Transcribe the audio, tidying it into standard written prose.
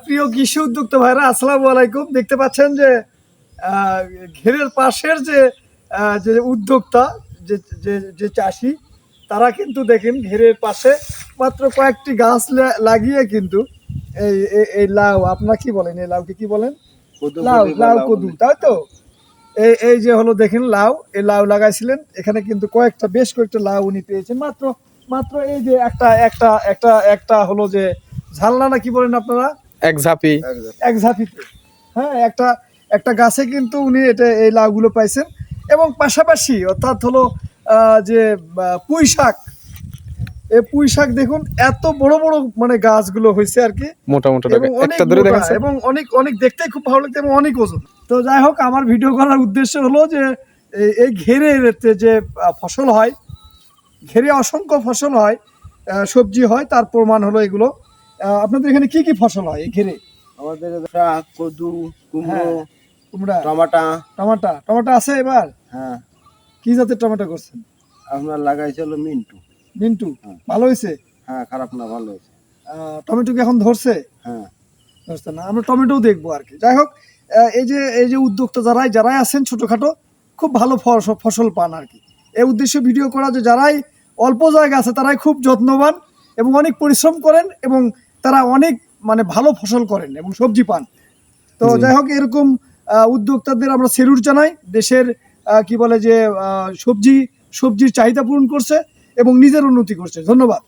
প্রিয় কৃষি উদ্যোক্তা ভাইরা, আসসালামু আলাইকুম। দেখতে পাচ্ছেন যে ঘেরের পাশের যে যে উদ্যোক্তা, যে যে যে চাষি, তারা কিন্তু দেখেন ঘেরের পাশে মাত্র কয়েকটি গাছ লাগিয়ে কিন্তু এই এই লাউ, আপনারা কি বলেন, এই লাউকে কি বলেন? লাউ, লাউ কদু, তাই তো? এই এই যে হলো দেখেন লাউ, এই লাউ লাগাইছিলেন এখানে, কিন্তু বেশ কয়েকটা লাউ উনি পেয়েছেন মাত্র মাত্র এই যে একটা একটা একটা একটা হলো যে ঝালনা না কি বলেন আপনারা, এক ঝাঁপিতে। হ্যাঁ, একটা একটা গাছে কিন্তু উনি এই লাউগুলো পাইছেন। এবং পাশাপাশি অর্থাৎ হলো যে পুঁই শাক, এই পুঁই শাক দেখুন এত বড় বড় মানে গাছগুলো হয়েছে আর কি, মোটামুটি এবং অনেক মোটা, এবং অনেক অনেক দেখতে খুব ভালো লাগছে এবং অনেক ওজন। তো যাই হোক, আমার ভিডিও করার উদ্দেশ্য হলো যে এই ঘেরের যে ফসল হয়, ঘেরে অসংখ্য ফসল হয়, সবজি হয়, তার প্রমাণ হলো এগুলো। আপনাদের এখানে কি কি ফসল হয় এই ঘেরে? আমাদের শাক, কদু, কুমড়ো, কুমড়া, টমাটা। টমাটা আছে এবার? হ্যাঁ, কি জাতের টমেটো করছেন? আপনার লাগাইছিল মিন্টু। ভালো হয়েছে? হ্যাঁ, খারাপ না, ভালো হয়েছে। টমেটো কি এখন ধরছে? হ্যাঁ, ধরছে না, আমরা টমেটোও দেখবো আর কি। যাই হোক, এই যে উদ্যোক্তা যারাই আছেন ছোটখাটো, খুব ভালো ফসল পান আর কি। এই উদ্দেশ্যে ভিডিও করা যে যারাই অল্প জায়গা আছে তারাই খুব যত্নবান এবং অনেক পরিশ্রম করেন, এবং তারা অনেক মানে ভালো ফসল করেন এবং সবজি পান। তো যাই হোক, এরকম উদ্যোক্তাদের আমরা সেলুট জানাই। দেশের কি বলে যে সবজির চাহিদা পূরণ করছে এবং নিজের উন্নতি করছে। ধন্যবাদ।